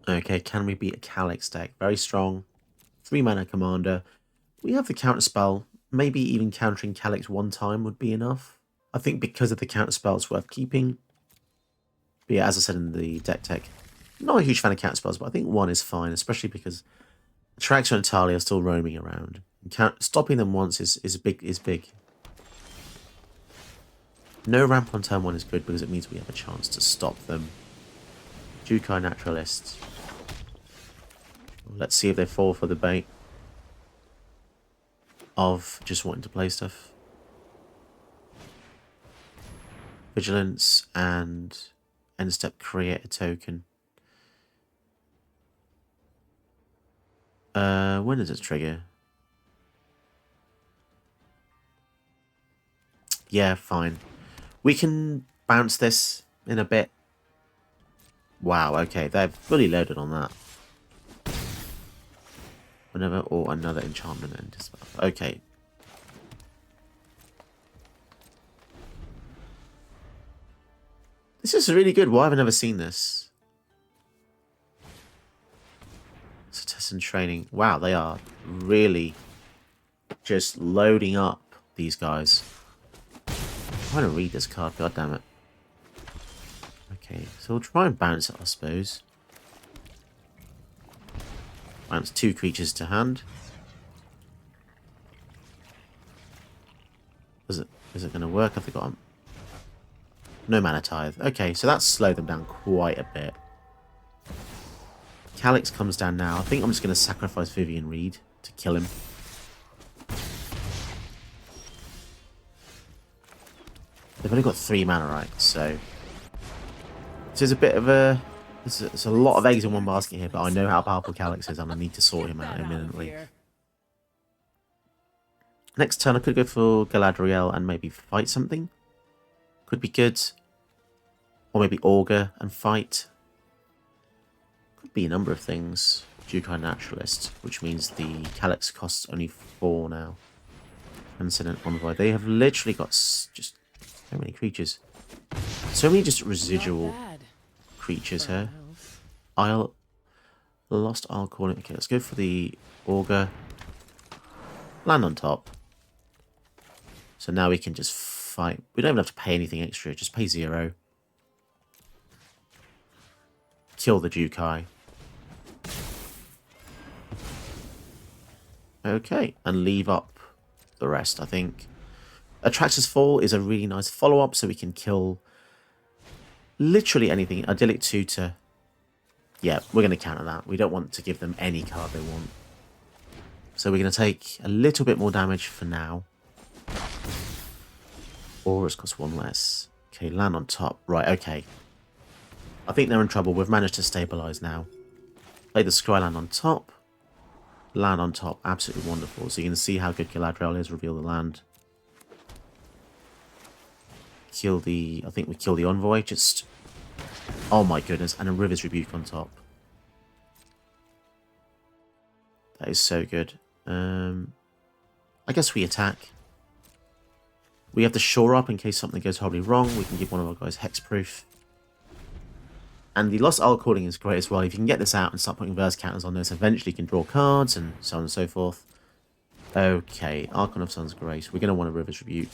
Okay, can we beat a Calyx deck? Very strong. 3-mana commander. We have the counter spell. Maybe even countering Calyx one time would be enough. I think because of the counter spell, it's worth keeping. But yeah, as I said in the deck tech, not a huge fan of counter spells, but I think one is fine, especially because Traxxas and Talia are still roaming around. Stopping them once is big. No ramp on turn 1 is good because it means we have a chance to stop them. Jukai Naturalist. Let's see if they fall for the bait of just wanting to play stuff. Vigilance and end step create a token. When does it trigger? Yeah, fine. We can bounce this in a bit. Wow, okay, they're fully loaded on that. Whenever or another enchantment and dispel. Okay. This is really good. Why have I never seen this? So test and training. Wow, they are really just loading up these guys. I'm trying to read this card, god damn it. Okay, so we'll try and bounce it, I suppose. Bounce 2 creatures to hand. Is it going to work? Have they got no mana tithe? Okay, so that's slowed them down quite a bit. Calyx comes down now. I think I'm just going to sacrifice Vivian Reed to kill him. They've only got 3 mana, right? So there's a bit of a... There's a lot of eggs in one basket here, but I know how powerful Calyx is and I need to sort him out imminently. Next turn I could go for Galadriel and maybe fight something. Could be good. Or maybe Augur and fight. Could be a number of things. Jukai Naturalist, which means the Calyx costs only 4 now. Transcendent Envoy. They have literally got just so many creatures. So many just residual creatures here. Lost Isle Calling. Okay, let's go for the Augur. Land on top. So now we can just fight. We don't even have to pay anything extra. Just pay 0. Kill the Jukai. Okay, and leave up the rest, I think. Atrax's Fall is a really nice follow-up, so we can kill literally anything. Idyllic Tutor. Yeah, we're going to counter that. We don't want to give them any card they want. So we're going to take a little bit more damage for now. Aura's cost 1 less. Okay, land on top. Right, okay. I think they're in trouble. We've managed to stabilize now. Play the Skyland on top. Land on top. Absolutely wonderful. So you can see how good Galadriel is. Reveal the land. Kill the... I think we kill the Envoy. Just... Oh my goodness. And a River's Rebuke on top. That is so good. I guess we attack. We have to shore up in case something goes horribly wrong. We can give one of our guys hexproof. And the Lost Isle Calling is great as well. If you can get this out and start putting verse counters on this, eventually you can draw cards and so on and so forth. Okay, Archon of Sun's Grace. We're going to want a River's Rebuke.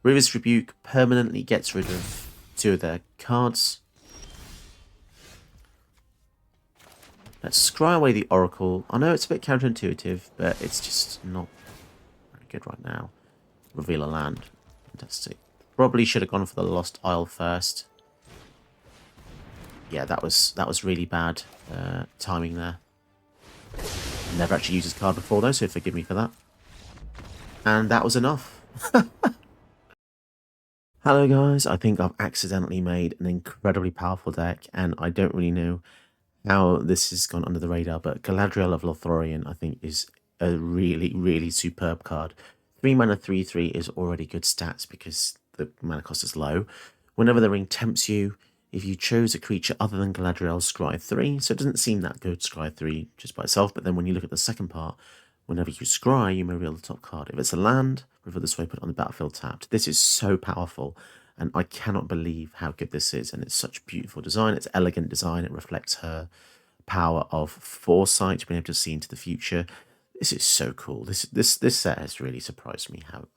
River's Rebuke permanently gets rid of 2 of their cards. Let's scry away the Oracle. I know it's a bit counterintuitive, but it's just not very good right now. Reveal a land. Fantastic. Probably should have gone for the Lost Isle first. Yeah, that was really bad timing there. Never actually used his card before though, so forgive me for that. And that was enough. Hello guys, I think I've accidentally made an incredibly powerful deck, and I don't really know how this has gone under the radar, but Galadriel of Lothlorien I think is a really, really superb card. 3 mana 3/3 is already good stats because the mana cost is low. Whenever the ring tempts you, if you chose a creature other than Galadriel, scry 3. So it doesn't seem that good, scry 3 just by itself, but then when you look at the second part, whenever you scry, you may reveal the top card. If it's a land, reveal this way, put it on the battlefield tapped. This is so powerful. and I cannot believe how good this is. And it's such beautiful design. It's elegant design. It reflects her power of foresight, being able to see into the future. This is so cool. This set has really surprised me. How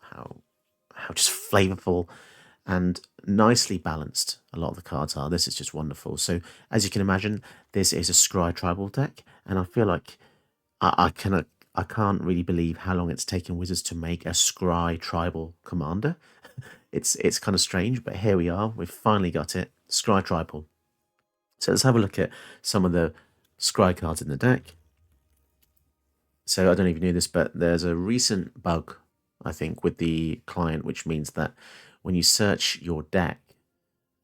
just flavorful and nicely balanced a lot of the cards are. This is just wonderful. So as you can imagine, this is a Scry tribal deck, and I feel like I can't really believe how long it's taken Wizards to make a Scry tribal commander. It's kind of strange, but here we are. We've finally got it. Scry tribal. So let's have a look at some of the Scry cards in the deck. So I don't know if you knew this, but there's a recent bug, I think, with the client, which means that when you search your deck,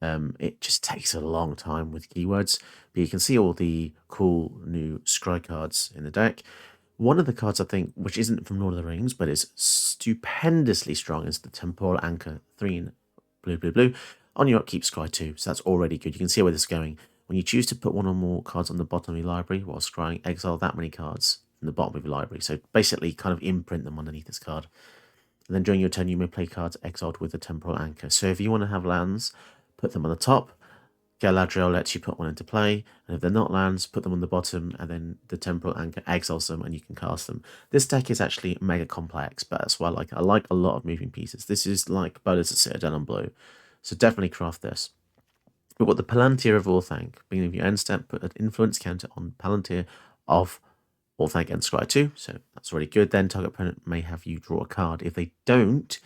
it just takes a long time with keywords. But you can see all the cool new Scry cards in the deck. One of the cards, I think, which isn't from Lord of the Rings, but is stupendously strong, is the Temporal Anchor 3 in blue. On your upkeep, Scry 2, so that's already good. You can see where this is going. When you choose to put one or more cards on the bottom of your library while scrying, exile that many cards from the bottom of your library. So basically kind of imprint them underneath this card. And then during your turn, you may play cards exiled with the Temporal Anchor. So if you want to have lands, put them on the top. Galadriel lets you put one into play, and if they're not lands, put them on the bottom, and then the Temporal Anchor exiles them, and you can cast them. This deck is actually mega complex, but that's why I like a lot of moving pieces. This is like Bowlers of Citadel and Blue, so definitely craft this. We've got the Palantir of Orthanc. Beginning of your end step, put an influence counter on Palantir of Orthanc and Scry 2, so that's really good. Then target opponent may have you draw a card. If they don't,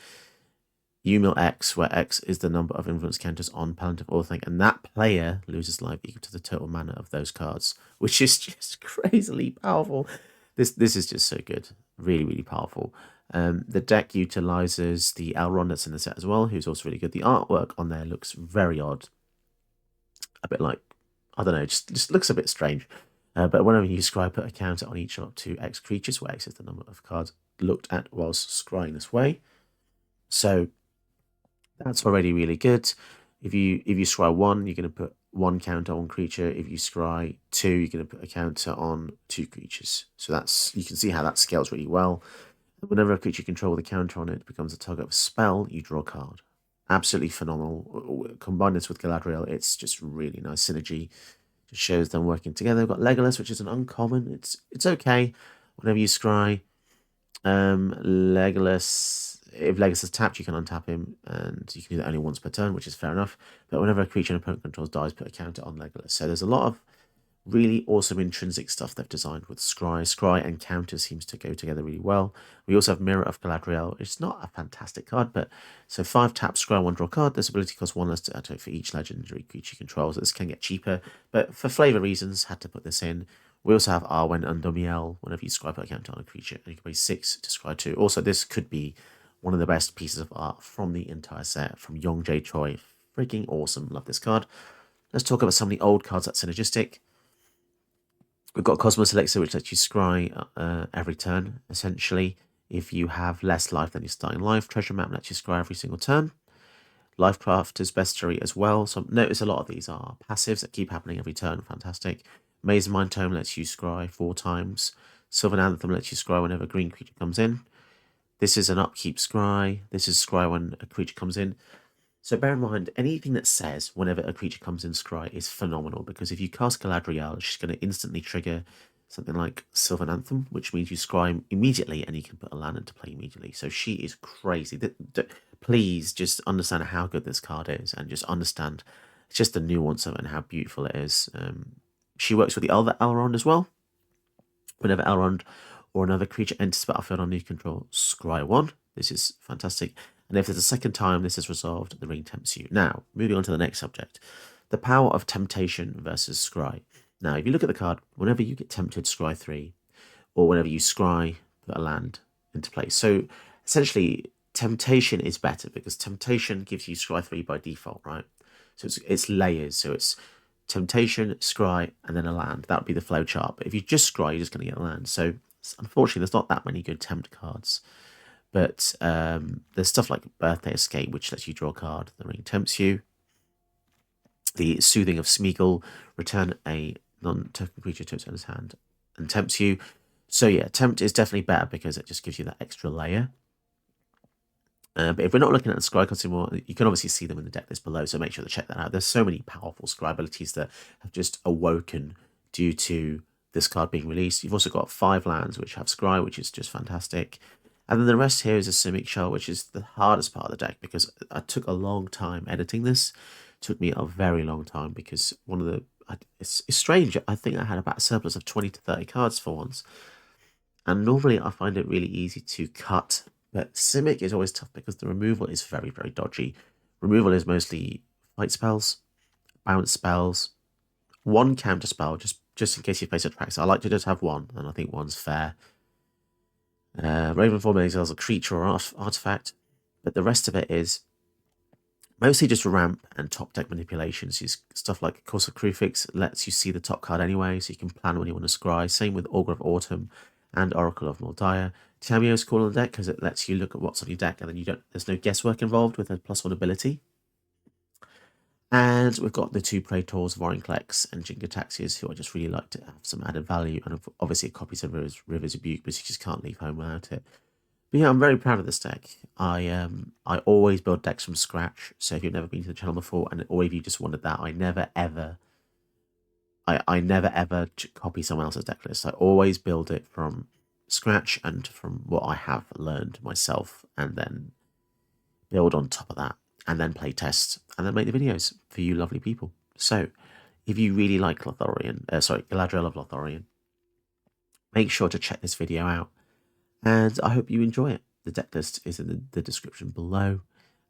you mill X, where X is the number of influence counters on Palantir of Orthanc, and that player loses life equal to the total mana of those cards, which is just crazily powerful. This is just so good. Really, really powerful. The deck utilizes the Elrond that's in the set as well, who's also really good. The artwork on there looks very odd. A bit like, I don't know, just looks a bit strange. But whenever you scry, put a counter on each up to X creatures, where X is the number of cards looked at whilst scrying this way. So that's already really good. If you scry 1, you're going to put 1 counter on creature. If you scry 2, you're going to put a counter on 2 creatures. So that's, you can see how that scales really well. Whenever a creature you control with a counter on it becomes a target of a spell, you draw a card. Absolutely phenomenal. Combine this with Galadriel, it's just really nice synergy. Just shows them working together. We've got Legolas, which is an uncommon. It's okay. Whenever you scry, Legolas, if Legolas is tapped, you can untap him, and you can do that only once per turn, which is fair enough. But whenever a creature an opponent controls dies, put a counter on Legolas. So there's a lot of really awesome intrinsic stuff they've designed with Scry. Scry and counter seems to go together really well. We also have Mirror of Galadriel. It's not a fantastic card, but so 5 tap, Scry 1, draw card. This ability costs 1 less to add for each legendary creature controls. This can get cheaper, but for flavor reasons, had to put this in. We also have Arwen and Domiel. Whenever you scry, put a counter on a creature, and you can pay 6 to scry 2. Also, this could be one of the best pieces of art from the entire set, from Young J. Choi. Freaking awesome. Love this card. Let's talk about some of the old cards that's synergistic. We've got Cosmos Elixir, which lets you scry every turn, essentially. If you have less life than your starting life, Treasure Map lets you scry every single turn. Lifecrafter's Bestiary as well. So notice a lot of these are passives that keep happening every turn. Fantastic. Maze Mind Tome lets you scry 4 times. Sylvan Anthem lets you scry whenever a green creature comes in. This is an upkeep scry. This is scry when a creature comes in. So bear in mind, anything that says whenever a creature comes in scry is phenomenal, because if you cast Galadriel, she's going to instantly trigger something like Sylvan Anthem, which means you scry immediately and you can put a land into play immediately. So she is crazy. Please just understand how good this card is, and just understand it's just the nuance of it and how beautiful it is. She works with the other Elrond as well. Whenever Elrond or another creature enters the battlefield on your control, scry 1. This is fantastic. And if there's a second time this is resolved, the ring tempts you. Now, moving on to the next subject. The power of temptation versus scry. Now, if you look at the card, whenever you get tempted, scry 3. Or whenever you scry, put a land into place. So, essentially, temptation is better, because temptation gives you scry 3 by default, right? So it's layers. So it's temptation, scry, and then a land. That would be the flow chart. But if you just scry, you're just going to get a land. So, unfortunately, there's not that many good tempt cards. But there's stuff like Birthday Escape, which lets you draw a card. The ring tempts you. The Soothing of Smeagol, return a non-token creature to its owner's hand and tempts you. So yeah, tempt is definitely better because it just gives you that extra layer. But if we're not looking at the scry cards anymore, you can obviously see them in the deck list below, so make sure to check that out. There's so many powerful scry abilities that have just awoken due to this card being released. You've also got 5 lands which have scry, which is just fantastic. And then the rest here is a Simic Shell, which is the hardest part of the deck because I took a long time editing this. It took me a very long time because it's strange. I think I had about a surplus of 20 to 30 cards for once. And normally I find it really easy to cut, but Simic is always tough because the removal is very, very dodgy. Removal is mostly fight spells, bounce spells, one counter spell, just in case you face a track. So I like to just have one, and I think one's fair. Ravenform exiles a creature or artifact, but the rest of it is mostly just ramp and top deck manipulations. Stuff like Course of Crucifix lets you see the top card anyway, so you can plan when you want to scry. Same with Augur of Autumn and Oracle of Mordiah. Tamiyo's cool on the deck because it lets you look at what's on your deck, and then there's no guesswork involved with a +1 ability. And we've got the 2 Praetors, Vorinclex and Jingataxias, who I just really like to have some added value, and obviously copies of River's Rebuke, but you just can't leave home without it. But yeah, I'm very proud of this deck. I always build decks from scratch, so if you've never been to the channel before, or if you just wanted that, I never ever copy someone else's deck list. I always build it from scratch and from what I have learned myself, and then build on top of that, and then play test, and then make the videos for you lovely people. So, if you really like Galadriel of Lothlorien, make sure to check this video out, and I hope you enjoy it. The deck list is in the description below,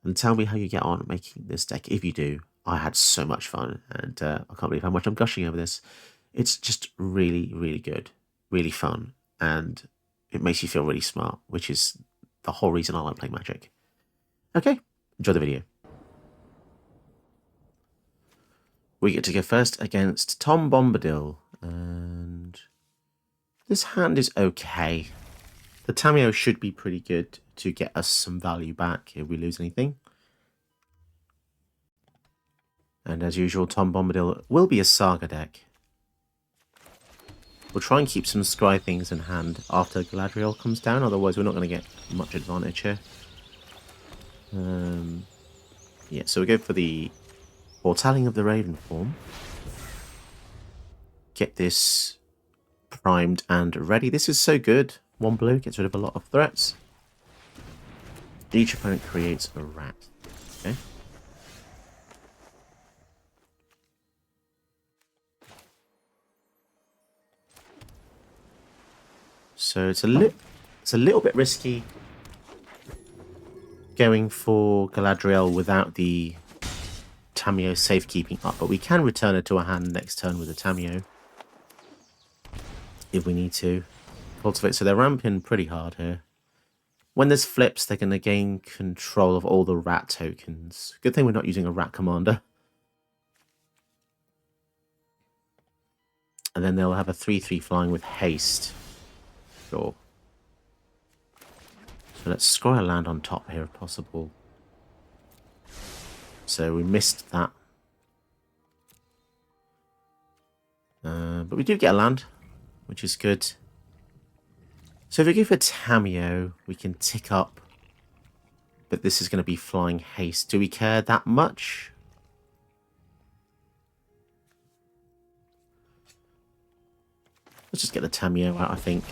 and tell me how you get on making this deck. If you do, I had so much fun, and I can't believe how much I'm gushing over this. It's just really, really good, really fun, and it makes you feel really smart, which is the whole reason I like playing Magic. Okay, enjoy the video. We get to go first against Tom Bombadil, and this hand is okay. The Tamiyo should be pretty good to get us some value back if we lose anything. And as usual, Tom Bombadil will be a Saga deck. We'll try and keep some scry things in hand after Galadriel comes down, otherwise we're not going to get much advantage here. Yeah, so we go for the Foretelling of the Raven form. Get this primed and ready. This is so good. 1 blue gets rid of a lot of threats. Each opponent creates a rat. Okay. So it's a little bit risky going for Galadriel without the Tamiyo safekeeping up, but we can return her to a hand next turn with a Tamiyo if we need to. Cultivate, so they're ramping pretty hard here. When there's flips, they're going to gain control of all the rat tokens. Good thing we're not using a rat commander. And then they'll have a 3/3 flying with haste. Sure. So let's scry a land on top here if possible. So we missed that. But we do get a land, which is good. So if we go for Tamiyo, we can tick up. But this is going to be flying haste. Do we care that much? Let's just get the Tamiyo out, I think.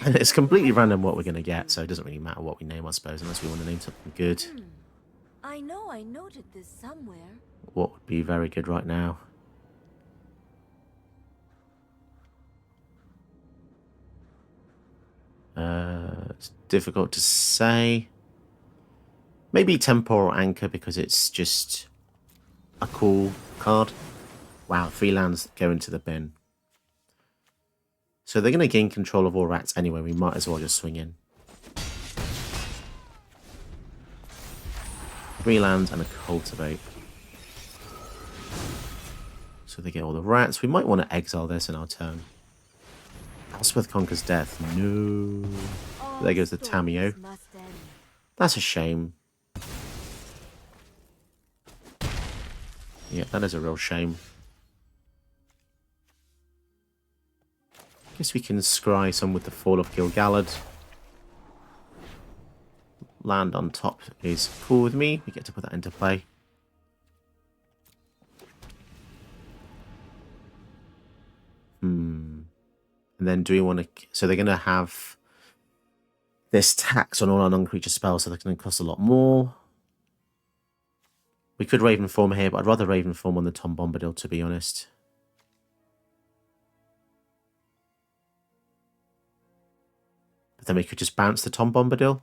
And it's completely random what we're going to get, so it doesn't really matter what we name, I suppose, unless we want to name something good. I know I noted this somewhere. What would be very good right now? It's difficult to say. Maybe Temporal Anchor, because it's just a cool card. Wow, 3 lands go into the bin. So they're going to gain control of all rats anyway. We might as well just swing in. 3 lands and a Cultivate. So they get all the rats. We might want to exile this in our turn. Elspeth Conquers Death. No. There goes the Tamiyo. That's a shame. Yeah, that is a real shame. Guess we can scry some with the Fall of Gil-galad. land on top is cool with me. We get to put that into play. And then do we want to... So they're going to have this tax on all our non-creature spells, so they're going to cost a lot more. We could Raven Form here, but I'd rather Raven Form on the Tom Bombadil, to be honest. But then we could just bounce the Tom Bombadil.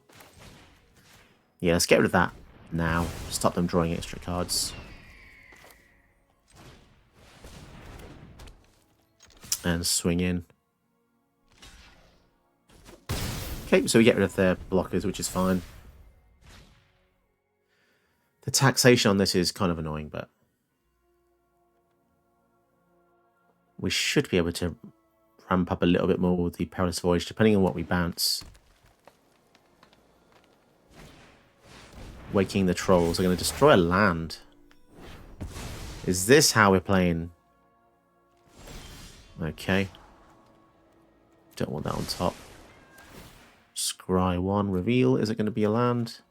Yeah, let's get rid of that now. Stop them drawing extra cards. And swing in. Okay, so we get rid of their blockers, which is fine. The taxation on this is kind of annoying, but we should be able to ramp up a little bit more with the Perilous Voyage, depending on what we bounce. Waking the Trolls are going to destroy a land. Is this how we're playing? Okay. Don't want that on top. Scry 1, reveal. Is it going to be a land?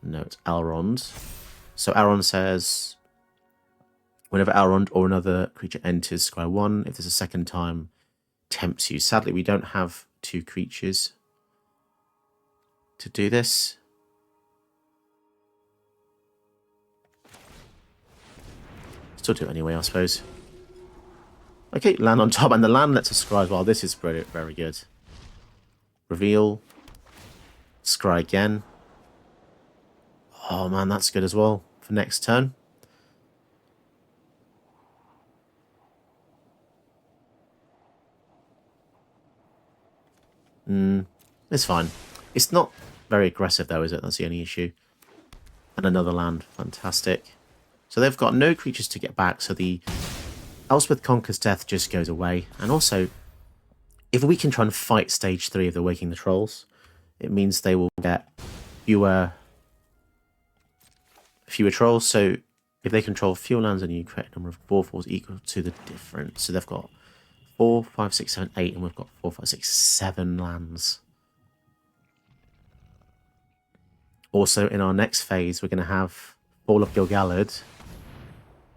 No, it's Elrond. So Elrond says, whenever Elrond or another creature enters Scry 1, if there's a second time, tempts you. Sadly, we don't have 2 creatures to do this. Still do it anyway, I suppose. Okay, land on top, and the land lets us scry as well. This is very, very good. Reveal. Scry again. Oh man, that's good as well for next turn. It's fine. It's not very aggressive though, is it? That's the only issue. And another land. Fantastic. So they've got no creatures to get back, so the Elspeth Conquers Death just goes away. And also, if we can try and fight stage 3 of the Waking the Trolls, it means they will get fewer trolls. So if they control fewer lands than you, create a number of 4/4s equal to the difference. So they've got 4, 5, 6, 7, 8, and we've got 4, 5, 6, 7 lands. Also, in our next phase, we're going to have Fall of Gil-galad,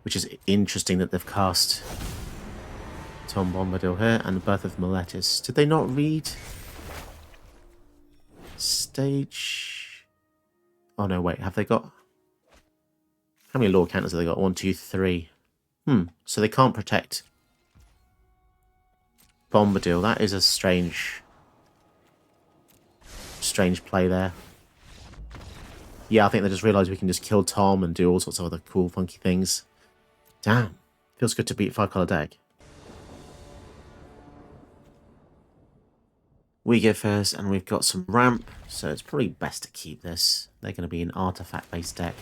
which is interesting that they've cast Tom Bombadil here, and the Birth of Meletis. Did they not read stage? Oh no, wait, have they got... How many law counters have they got? 1, 2, 3. So they can't protect Bombadil. That is a strange play there. Yeah, I think they just realised we can just kill Tom and do all sorts of other cool, funky things. Damn. Feels good to beat 5-colour deck. We go first, and we've got some ramp, so it's probably best to keep this. They're going to be an artifact-based deck.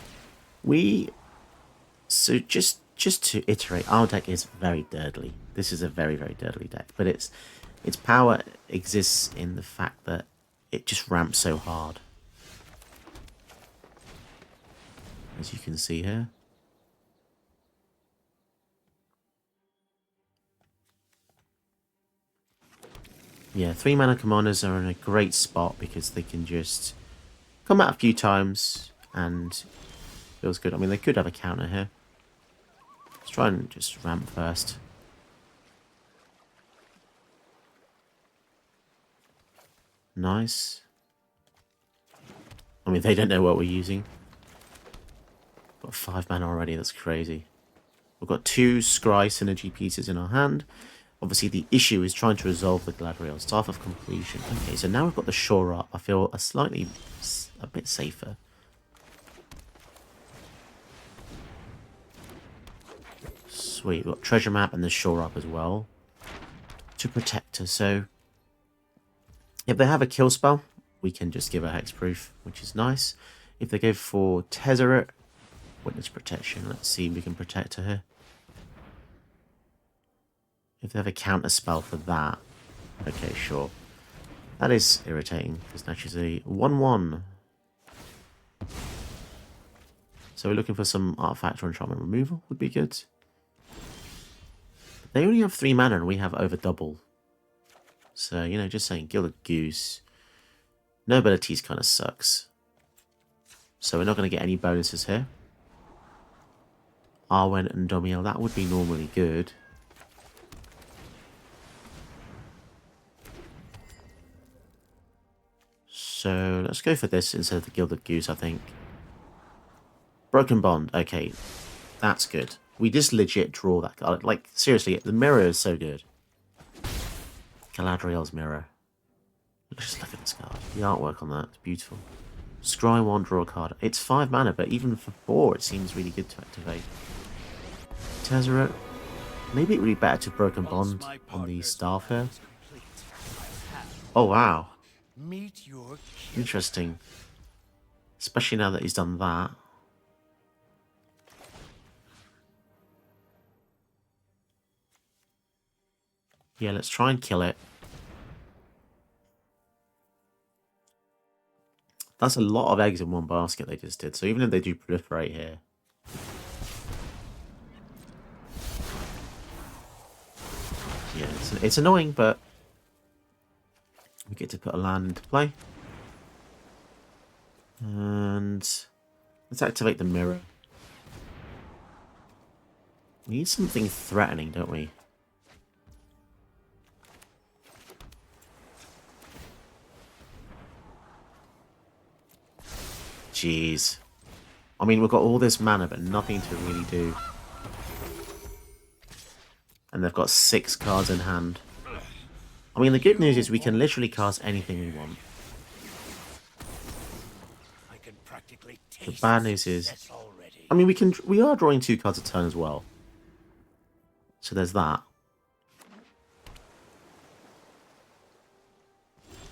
So just to iterate, our deck is very dirtly. This is a very, very dirtly deck, but its power exists in the fact that it just ramps so hard. As you can see here. Yeah, 3 mana commanders are in a great spot because they can just come out a few times and feels good. I mean, they could have a counter here. Let's try and just ramp first. Nice. I mean, they don't know what we're using. Got 5 mana already, that's crazy. We've got 2 Scry synergy pieces in our hand. Obviously, the issue is trying to resolve the Galadriel. Staff of Completion. Okay, so now we've got the Shore Up. I feel a bit safer. Sweet, we've got Treasure Map and the Shore Up as well to protect her. So, if they have a kill spell, we can just give her Hexproof, which is nice. If they go for Tezzeret, Witness Protection, let's see if we can protect her here. If they have a counter spell for that, okay, sure. That is irritating, because now she's a 1/1. So we're looking for some artifact or enchantment removal, would be good. They only have 3 mana and we have over double. So, you know, just saying, Gilded Goose. No abilities kind of sucks. So we're not going to get any bonuses here. Arwen and Domiel, that would be normally good. So let's go for this instead of the Gilded Goose, I think. Broken Bond, okay. That's good. We just legit draw that card. Like, seriously, the mirror is so good. Galadriel's mirror. Just look at this card. The artwork on that, it's beautiful. Scry 1, draw a card. It's 5 mana, but even for 4, it seems really good to activate. Tezzeret. Maybe it would be better to Broken Bond on the staff here. Oh, wow. Interesting. Especially now that he's done that. Yeah, let's try and kill it. That's a lot of eggs in one basket they just did. So even if they do proliferate here. Yeah, it's annoying, but we get to put a land into play. And let's activate the mirror. We need something threatening, don't we? Jeez. I mean, we've got all this mana, but nothing to really do. And they've got 6 cards in hand. I mean, the good news is we can literally cast anything we want. The bad news is, I mean, we are drawing 2 cards a turn as well. So there's that.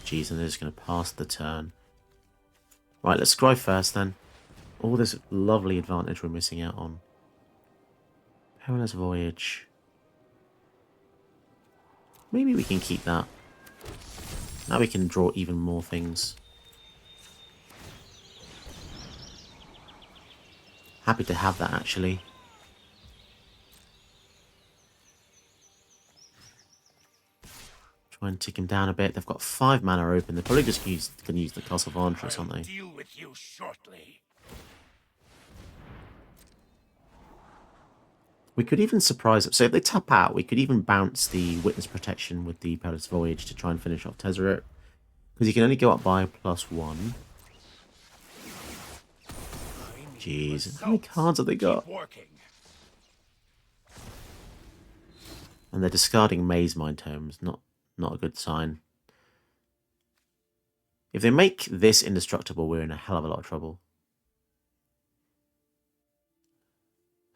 Jeez, and they're just going to pass the turn. Right, let's scry first then. All this lovely advantage we're missing out on. Perilous Voyage. Maybe we can keep that. Now we can draw even more things. Happy to have that, actually. Try and tick him down a bit. They've got 5 mana open. They're probably just going to use the Castle Vantress, aren't they? Deal with you shortly. We could even surprise them. So if they tap out, we could even bounce the Witness Protection with the Perilous Voyage to try and finish off Tezzeret. Because you can only go up by +1. Jeez, how many cards have they got? And they're discarding Maze Mind Tomes. Not a good sign. If they make this indestructible, we're in a hell of a lot of trouble.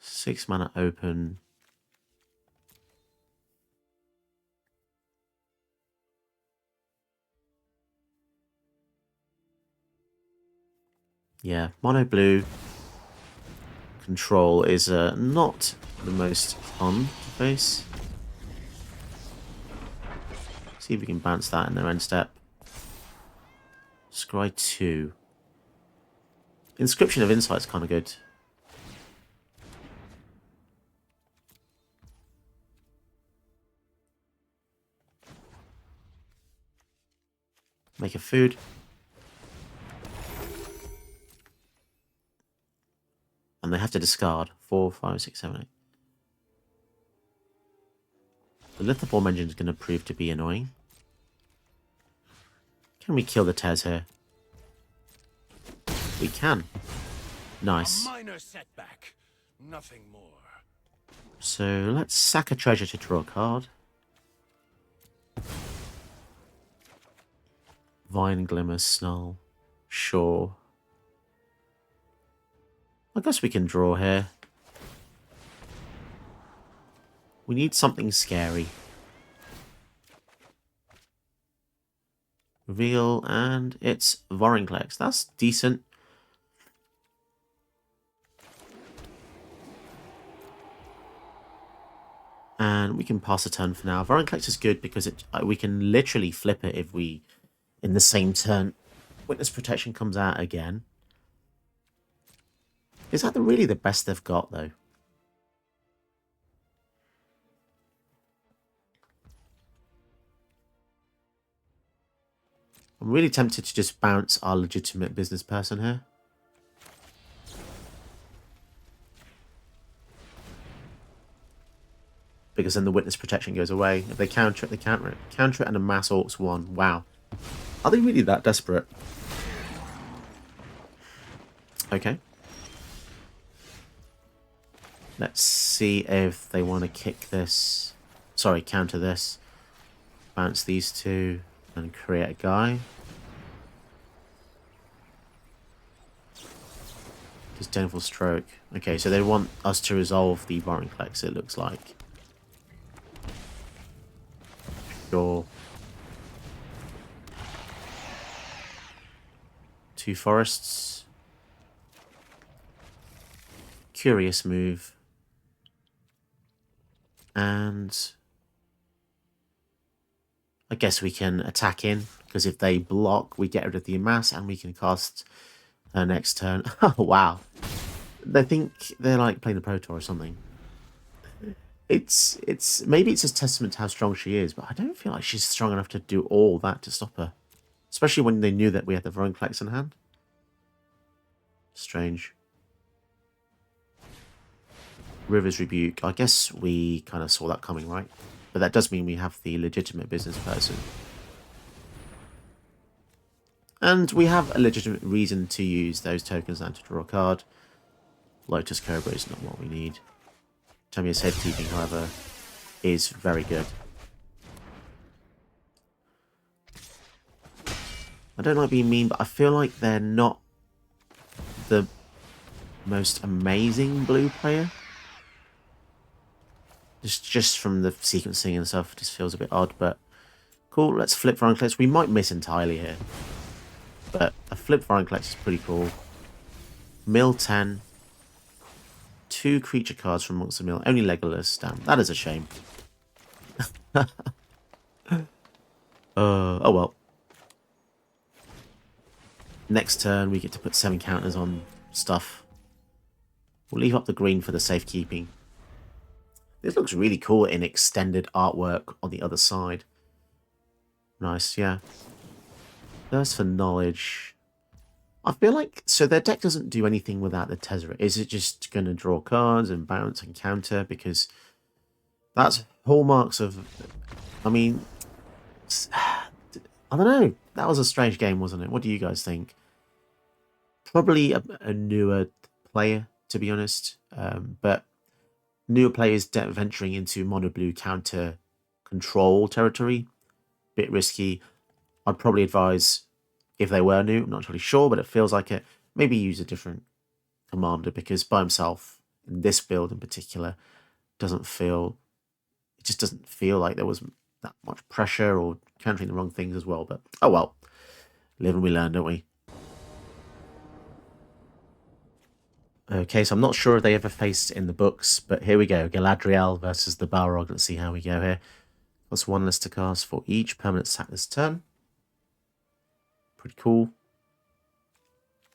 6 mana open. Yeah, mono blue control is not the most fun to face. See if we can bounce that in their end step. Scry 2. Inscription of Insight's kind of good. Make a food. And they have to discard 4, 5, 6, 7, 8. The Lithoform engine is going to prove to be annoying. Can we kill the Tez here? We can. Nice. A minor setback, nothing more. So let's sack a treasure to draw a card. Vine Glimmer Snarl. Sure. I guess we can draw here. We need something scary. Reveal, and it's Vorinclex. That's decent. And we can pass a turn for now. Vorinclex is good because we can literally flip it if we, in the same turn, Witness Protection comes out again. Is that really the best they've got, though? I'm really tempted to just bounce our legitimate business person here. Because then the witness protection goes away. If they counter it, they counter it. Counter it and a mass orcs 1. Wow. Are they really that desperate? Okay. Let's see if they want to kick this. Sorry, counter this. Bounce these two and create a guy. Disdainful stroke. Okay, so they want us to resolve the Vorinclex, it looks like. Sure. 2 forests. Curious move. And I guess we can attack in, because if they block, we get rid of the amass and we can cast her next turn. Oh, wow. They think they're like playing the Pro Tour or something. It's maybe it's a testament to how strong she is, but I don't feel like she's strong enough to do all that to stop her. Especially when they knew that we had the Vorinclex in hand. Strange. River's Rebuke. I guess we kind of saw that coming, right? But that does mean we have the legitimate business person. And we have a legitimate reason to use those tokens and to draw a card. Lotus Cobra is not what we need. Tamiya's Safekeeping, however, is very good. I don't like being mean, but I feel like they're not the most amazing blue player. Just from the sequencing and stuff, it just feels a bit odd, but cool. Let's flip Vorinclex. We might miss entirely here, but a flip Vorinclex is pretty cool. Mill 10. 2 creature cards from Monster Mill. Only Legolas. Damn, that is a shame. Oh well. Next turn, we get to put 7 counters on stuff. We'll leave up the green for the safekeeping. This looks really cool in extended artwork on the other side. Nice, yeah. Thirst for knowledge. I feel like, so their deck doesn't do anything without the Tezzeret. Is it just going to draw cards and bounce and counter? Because that's hallmarks of, I mean, I don't know. That was a strange game, wasn't it? What do you guys think? Probably a newer player, to be honest. But newer players venturing into mono blue counter control territory, bit risky. I'd probably advise, if they were new, I'm not really sure, but it feels like it, maybe use a different commander, because by himself, in this build in particular, it just doesn't feel like there was that much pressure or countering the wrong things as well. But oh well, live and we learn, don't we? Okay, so I'm not sure if they ever faced in the books, but here we go. Galadriel versus the Balrog. Let's see how we go here. Plus 1 list to cast for each permanent sack this turn. Pretty cool.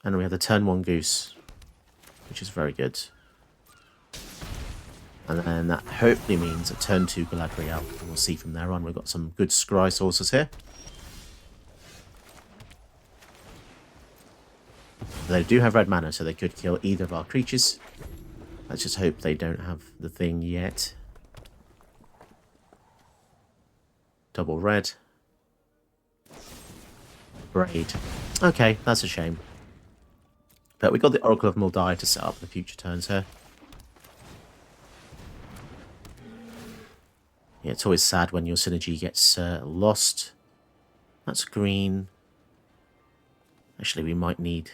And we have the turn 1 Goose, which is very good. And then that hopefully means a turn 2 Galadriel. And we'll see from there on. We've got some good scry sources here. They do have red mana, so they could kill either of our creatures. Let's just hope they don't have the thing yet. Double red. Braid. Okay, that's a shame. But we got the Oracle of Muldiah to set up the future turns here. Yeah, it's always sad when your synergy gets lost. That's green. Actually, we might need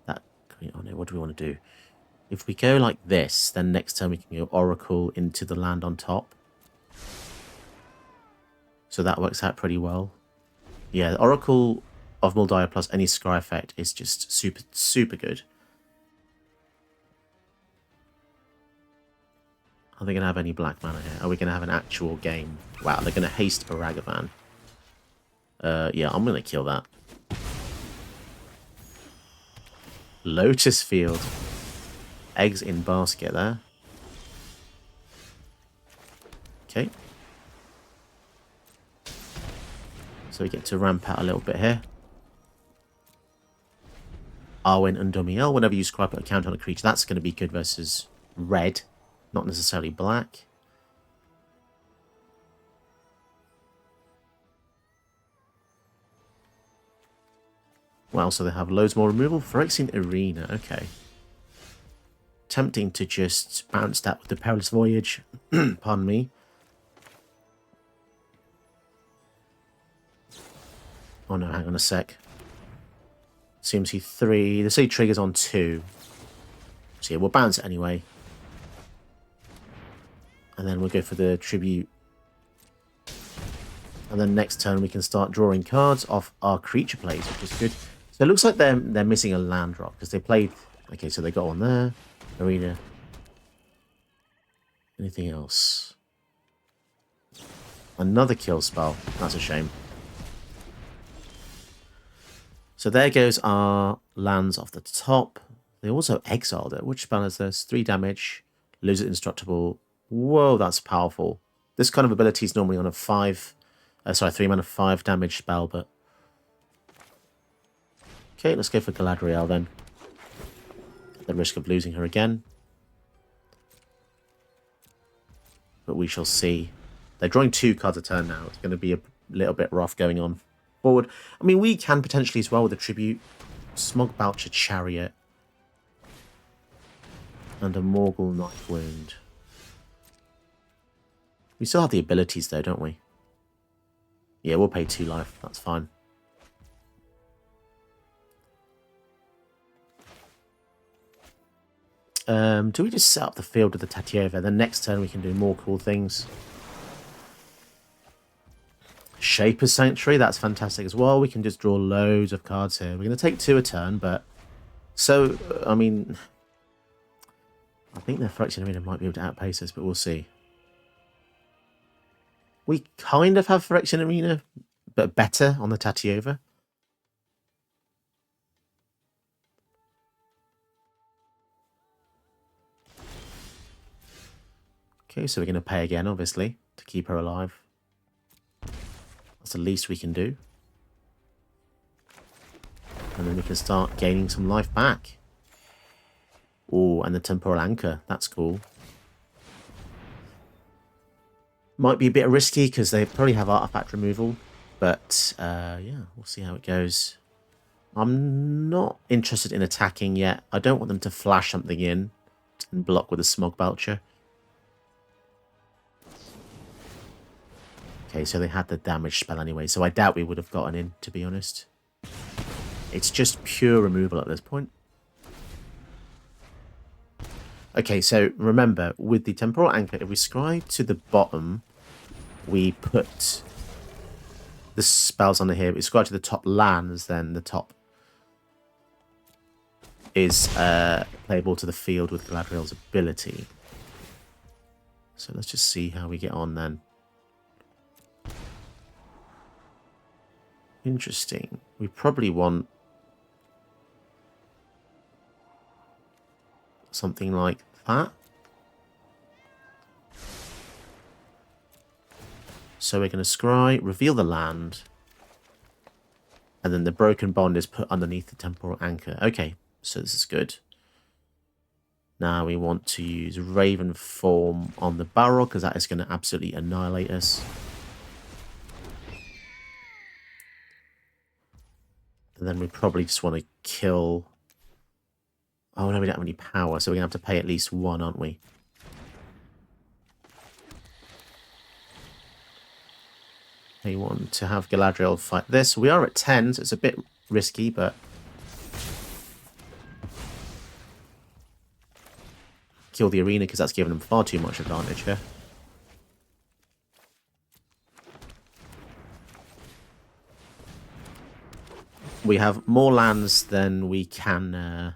that green. Oh no, what do we want to do? If we go like this, then next turn we can go Oracle into the land on top. So that works out pretty well. Yeah, the Oracle of Muldiah plus any scry effect is just super, super good. Are they going to have any black mana here? Are we going to have an actual game? Wow, they're going to haste Baragavan. Yeah, I'm going to kill that. Lotus Field. Eggs in basket there. So we get to ramp out a little bit here. Arwen and Dumiel. Whenever you scribe a count on a creature, that's going to be good versus red, not necessarily black. Well, so they have loads more removal. Phyrexian Arena, okay. Tempting to just bounce that with the Perilous Voyage. Pardon me. Oh no, hang on a sec. CMC 3. They say triggers on 2. So yeah, we'll bounce it anyway. And then we'll go for the tribute. And then next turn we can start drawing cards off our creature plays, which is good. So it looks like they're missing a land drop because they played. Okay, so they got one there. Arena. Anything else? Another kill spell. That's a shame. So there goes our lands off the top. They also exiled it. Which spell is this? 3 damage. Lose it indestructible. Whoa, that's powerful. This kind of ability is normally on a 3 mana 5 damage spell, but... Okay, let's go for Galadriel then. At the risk of losing her again. But we shall see. They're drawing 2 cards a turn now. It's going to be a little bit rough going on forward. I mean, we can potentially as well with a tribute. Smog Belcher Chariot. And a Morgul Knife Wound. We still have the abilities though, don't we? Yeah, we'll pay 2 life. That's fine. Do we just set up the field with the Tatiova? Then next turn we can do more cool things. Shaper's Sanctuary, that's fantastic as well. We can just draw loads of cards here. We're going to take 2 a turn, but... So, I mean... I think their Phyrexian Arena might be able to outpace us, but we'll see. We kind of have Phyrexian Arena, but better on the Tatiova. Okay, so we're going to pay again, obviously, to keep her alive. That's the least we can do. And then we can start gaining some life back. Oh, and the Temporal Anchor. That's cool. Might be a bit risky because they probably have artifact removal. But, yeah, we'll see how it goes. I'm not interested in attacking yet. I don't want them to flash something in and block with a Smog Belcher. Okay, so they had the damage spell anyway, so I doubt we would have gotten in, to be honest. It's just pure removal at this point. Okay, so remember, with the Temporal Anchor, if we scribe to the bottom, we put the spells on here. If we scribe to the top lands, then the top is playable to the field with Galadriel's ability. So let's just see how we get on then. Interesting. We probably want something like that. So we're going to scry, reveal the land, and then the Broken Bond is put underneath the Temporal Anchor. Okay, so this is good. Now we want to use Raven Form on the Balrog, because that is going to absolutely annihilate us. And then we probably just want to kill... Oh no, we don't have any power, so we're going to have to pay at least 1, aren't we? They want to have Galadriel fight this. We are at 10, so it's a bit risky, but... Kill the arena, because that's giving them far too much advantage here. We have more lands than we can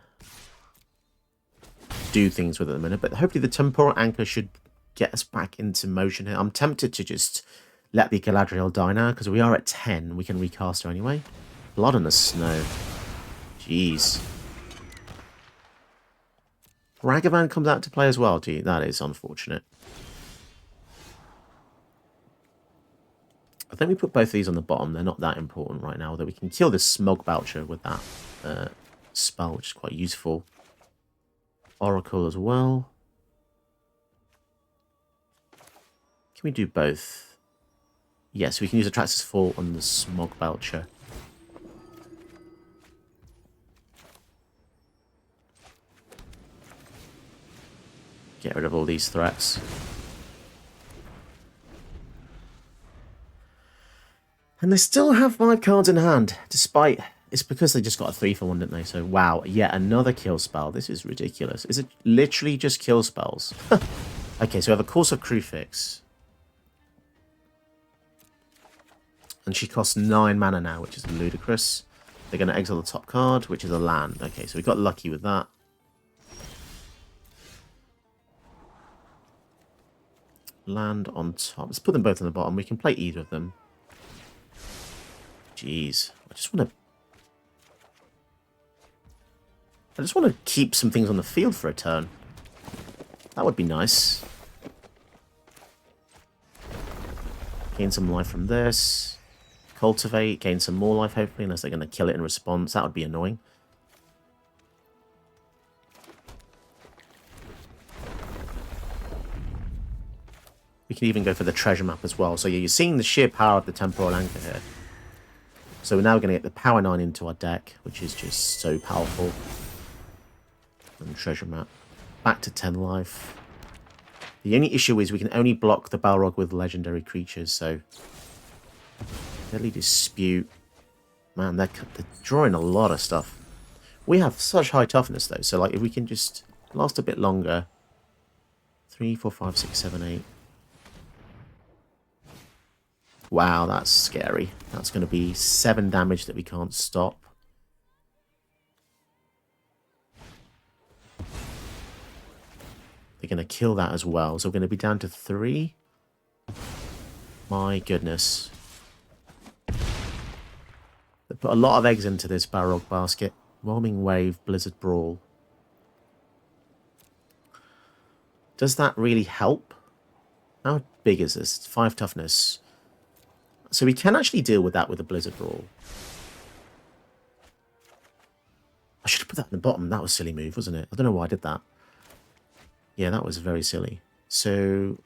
do things with at the minute, but hopefully the Temporal Anchor should get us back into motion here. I'm tempted to just let the Galadriel die now, because we are at 10. We can recast her anyway. Blood on the Snow. Jeez. Ragavan comes out to play as well, gee, that is unfortunate. I think we put both of these on the bottom. They're not that important right now, although we can kill this Smog Belcher with that spell, which is quite useful. Oracle as well. Can we do both? Yes, we can use Atrax's Fall on the Smog Belcher. Get rid of all these threats. And they still have 5 cards in hand, despite... It's because they just got a 3 for 1, didn't they? So, wow, yet another kill spell. This is ridiculous. Is it literally just kill spells? Okay, so we have a Course of Crucifix. And she costs 9 mana now, which is ludicrous. They're going to exile the top card, which is a land. Okay, so we got lucky with that. Land on top. Let's put them both on the bottom. We can play either of them. Jeez. I just want to keep some things on the field for a turn. That would be nice. Gain some life from this. Cultivate. Gain some more life, hopefully, unless they're going to kill it in response. That would be annoying. We can even go for the treasure map as well. So yeah, you're seeing the sheer power of the Temporal Anchor here. So we're now going to get the Power 9 into our deck, which is just so powerful. And treasure map. Back to 10 life. The only issue is we can only block the Balrog with legendary creatures, so... Deadly Dispute. Man, they're drawing a lot of stuff. We have such high toughness, though, so like if we can just last a bit longer... 3, 4, 5, 6, 7, 8... Wow, that's scary. That's going to be 7 damage that we can't stop. They're going to kill that as well. So we're going to be down to 3. My goodness. They put a lot of eggs into this Balrog basket. Roaming Wave, Blizzard Brawl. Does that really help? How big is this? It's 5 toughness. So we can actually deal with that with a Blizzard Brawl. I should have put that in the bottom. That was a silly move, wasn't it? I don't know why I did that. Yeah, that was very silly. So...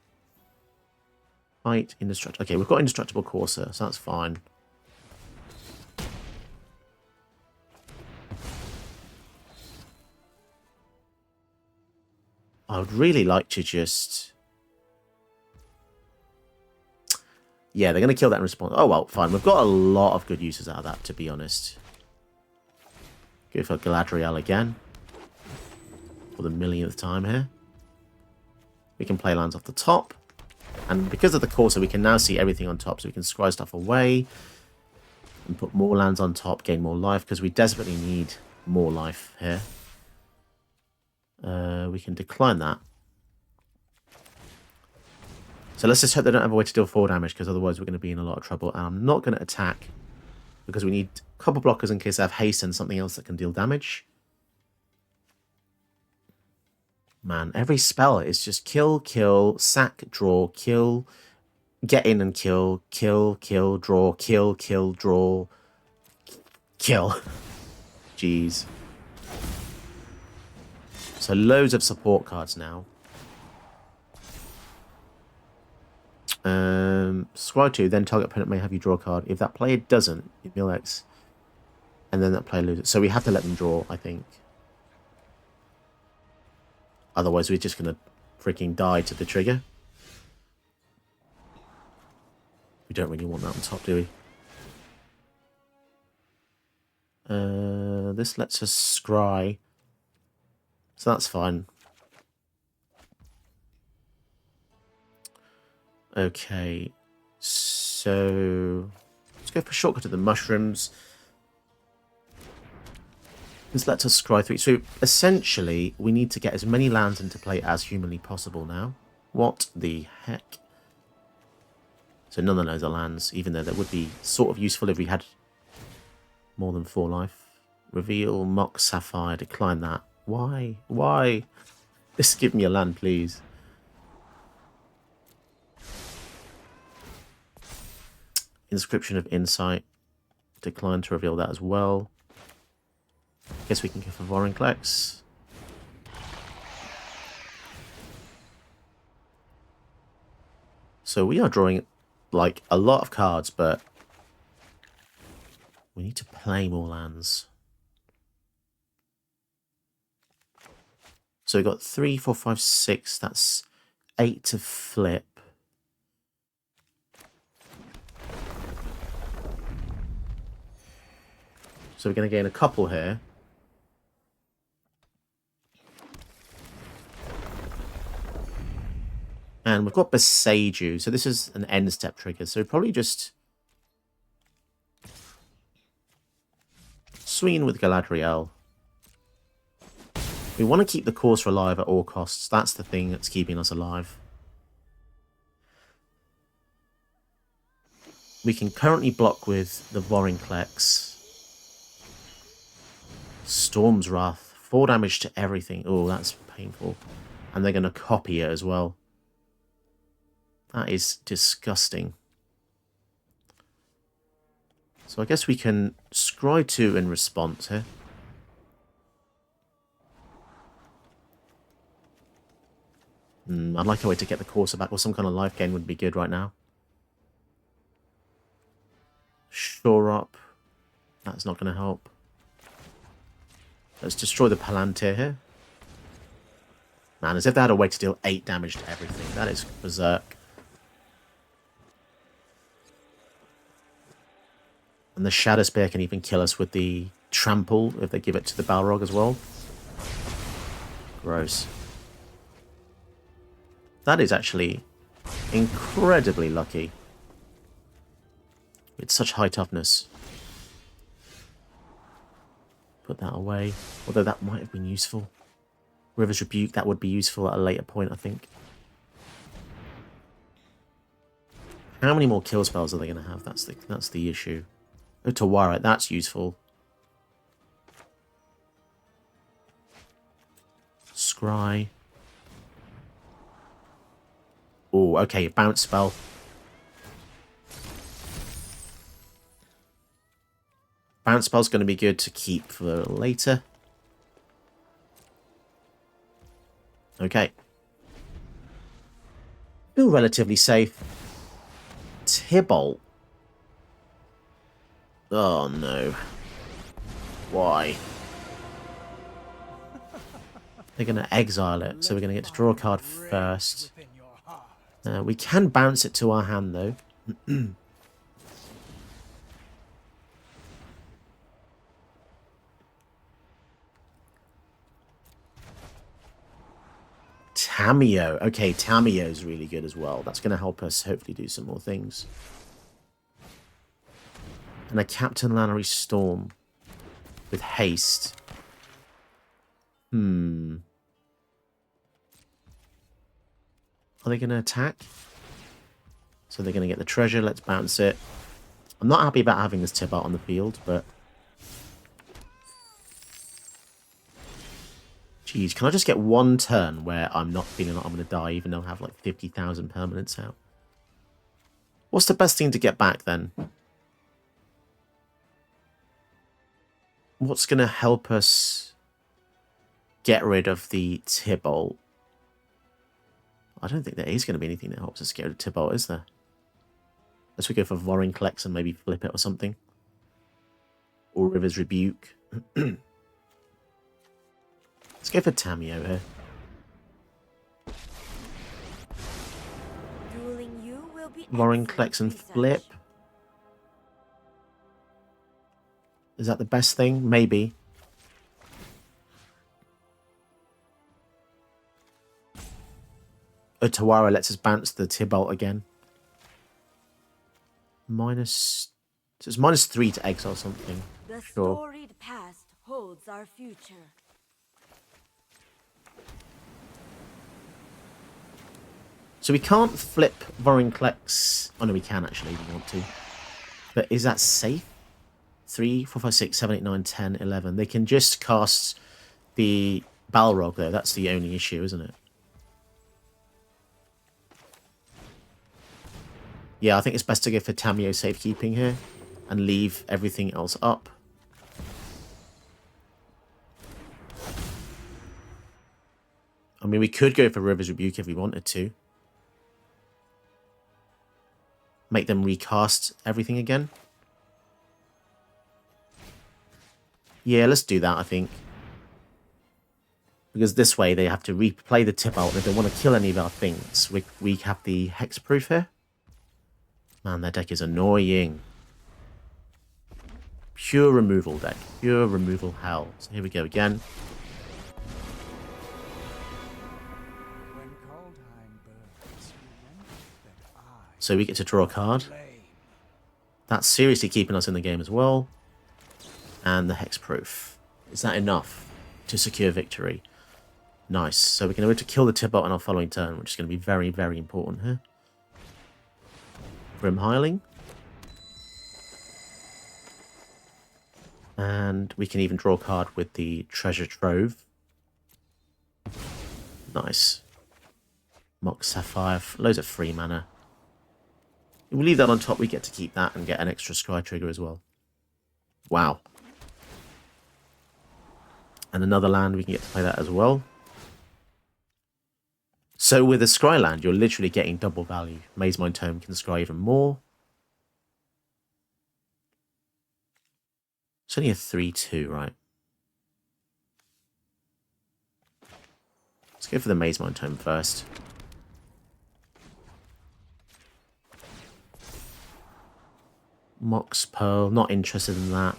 Fight Indestructible. Okay, we've got Indestructible Courser, so that's fine. I would really like to just... Yeah, they're going to kill that in response. Oh, well, fine. We've got a lot of good uses out of that, to be honest. Go for Galadriel again. For the millionth time here. We can play lands off the top. And because of the Corsair, we can now see everything on top. So we can scry stuff away. And put more lands on top, gain more life. Because we desperately need more life here. We can decline that. So let's just hope they don't have a way to deal 4 damage, because otherwise we're going to be in a lot of trouble. And I'm not going to attack, because we need a couple blockers in case I have haste and something else that can deal damage. Man, every spell is just kill, kill, sack, draw, kill, get in and kill, kill, kill, draw, kill, kill, draw, kill. Jeez. So loads of support cards now. Scry 2, then target opponent may have you draw a card. If that player doesn't, you mill X. And then that player loses. So we have to let them draw, I think. Otherwise, we're just going to freaking die to the trigger. We don't really want that on top, do we? This lets us scry. So that's fine. Okay, so let's go for a shortcut to the mushrooms. This lets us scry 3. So essentially, we need to get as many lands into play as humanly possible now. What the heck? So none of those are lands, even though that would be sort of useful if we had more than 4 life. Reveal, Mock, Sapphire, decline that. Why? Why? Just give me a land, please. Inscription of Insight. Decline to reveal that as well. Guess we can go for Vorinclex. So we are drawing like a lot of cards, but we need to play more lands. So we've got 3, 4, 5, 6. That's 8 to flip. So we're going to gain a couple here. And we've got Beseiju. So this is an end step trigger. So probably just swing in with Galadriel. We want to keep the Courser alive at all costs. That's the thing that's keeping us alive. We can currently block with the Vorinclex. Storm's Wrath. 4 damage to everything. Oh, that's painful. And they're going to copy it as well. That is disgusting. So I guess we can scry 2 in response here. I'd like a way to get the Courser back, or some kind of life gain would be good right now. Shore Up. That's not going to help. Let's destroy the Palantir here. Man, as if they had a way to deal 8 damage to everything. That is berserk. And the Shadow Spear can even kill us with the Trample if they give it to the Balrog as well. Gross. That is actually incredibly lucky. It's such high toughness. Put that away. Although that might have been useful. River's Rebuke, that would be useful at a later point, I think. How many more kill spells are they going to have? That's the issue. Oh, Tawara, that's useful. Scry. Oh, okay, bounce spell. Bounce spell's going to be good to keep for later. Okay. Feel relatively safe. Tybalt. Oh no. Why? They're going to exile it, so we're going to get to draw a card first. We can bounce it to our hand, though. Tameo. Okay, Tameo's really good as well. That's going to help us hopefully do some more things. And a Captain Lannery Storm with haste. Are they going to attack? So they're going to get the treasure. Let's bounce it. I'm not happy about having this Tybalt on the field, but... Jeez, can I just get one turn where I'm not feeling like I'm going to die, even though I have like 50,000 permanents out? What's the best thing to get back, then? What's going to help us get rid of the Tybalt? I don't think there is going to be anything that helps us get rid of Tybalt, is there? Unless we go for Vorinclex and maybe flip it or something. Or River's Rebuke. Let's go for Tameo here. Dueling you will be Vorinclex and excellent flip. research. Is that the best thing? Maybe. Otawara lets us bounce the Tybalt again. Minus... So it's -3 to exile something. The Sure. storied past holds our future. So we can't flip Vorinclex. Oh no, we can actually if we want to. But is that safe? 3, 4, 5, 6, 7, 8, 9, 10, 11. They can just cast the Balrog though. That's the only issue, isn't it? Yeah, I think it's best to go for Tamio safekeeping here and leave everything else up. I mean, we could go for River's Rebuke if we wanted to. Make them recast everything again. Yeah, let's do that, I think. Because this way they have to replay the tip out. If they want to kill any of our things, we have the hexproof here. Man, their deck is annoying. Pure removal deck. Pure removal hell. So here we go again. So we get to draw a card. That's seriously keeping us in the game as well. And the hexproof. Is that enough to secure victory? Nice. So we're going to be able to kill the Tibot on our following turn, which is going to be very, very important here. Grim Hiling. And we can even draw a card with the Treasure Trove. Nice. Mox Sapphire. Loads of free mana. If we leave that on top, we get to keep that and get an extra Scry Trigger as well. Wow. And another land, we can get to play that as well. So with a Scry land, you're literally getting double value. Maze Mind Tome can scry even more. It's only a 3/2, right? Let's go for the Maze Mind Tome first. Mox Pearl, not interested in that.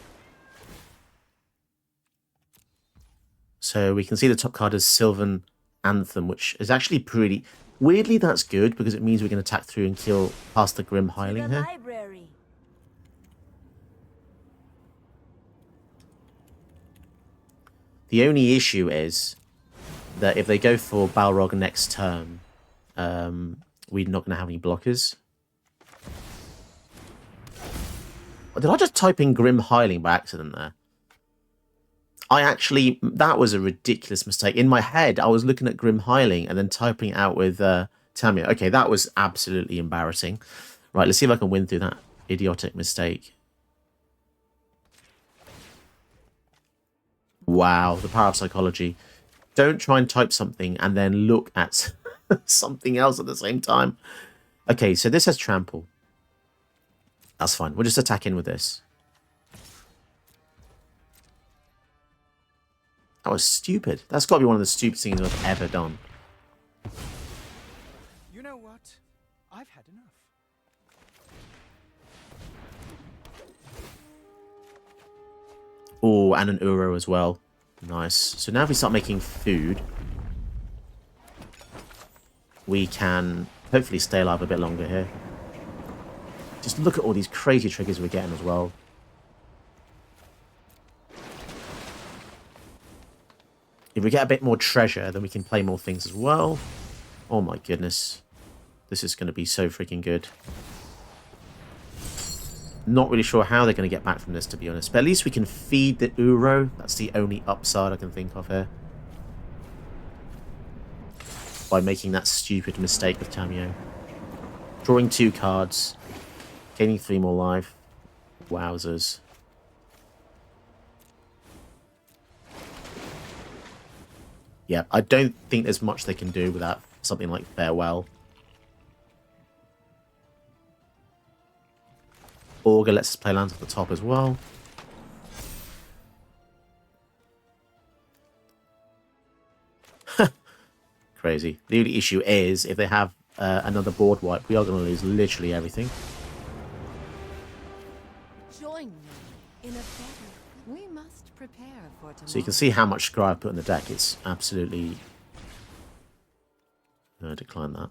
So we can see the top card is Sylvan Anthem, which is actually pretty... Weirdly, that's good, because it means we can attack through and kill past the Grim Hiling here. Library. The only issue is that if they go for Balrog next turn, we're not going to have any blockers. Did I just type in Grim Hiling by accident there? That was a ridiculous mistake. In my head, I was looking at Grim Hiling and then typing it out with Tamio. Okay, that was absolutely embarrassing. Right, let's see if I can win through that idiotic mistake. Wow, the power of psychology. Don't try and type something and then look at something else at the same time. Okay, so this has Trample. That's fine. We'll just attack in with this. That was stupid. That's got to be one of the stupidest things I've ever done. You know what? I've had enough. Oh, and an Uro as well. Nice. So now if we start making food, we can hopefully stay alive a bit longer here. Just look at all these crazy triggers we're getting as well. If we get a bit more treasure, then we can play more things as well. Oh my goodness. This is going to be so freaking good. Not really sure how they're going to get back from this, to be honest. But at least we can feed the Uro. That's the only upside I can think of here. By making that stupid mistake with Tamio. Drawing 2 cards. Gaining 3 more life. Wowzers. Yeah, I don't think there's much they can do without something like Farewell. Augur lets us play lands at the top as well. Crazy. The only issue is, if they have another board wipe, we are going to lose literally everything. Join me in a battle. We must prepare for tomorrow. So you can see how much Scry I put in the deck. It's absolutely... No, decline that.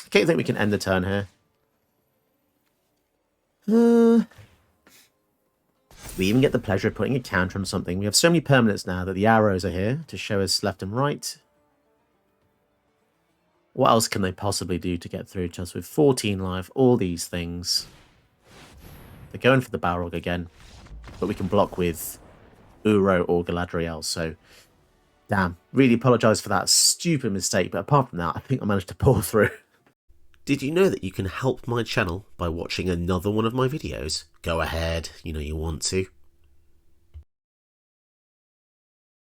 Okay, I think we can end the turn here. We even get the pleasure of putting a counter on something. We have so many permanents now that the arrows are here to show us left and right. What else can they possibly do to get through to us with 14 life, all these things? They're going for the Balrog again, but we can block with Uro or Galadriel, so Damn, really apologise for that stupid mistake, but apart from that, I think I managed to pull through. Did you know that you can help my channel by watching another one of my videos? Go ahead, you know you want to.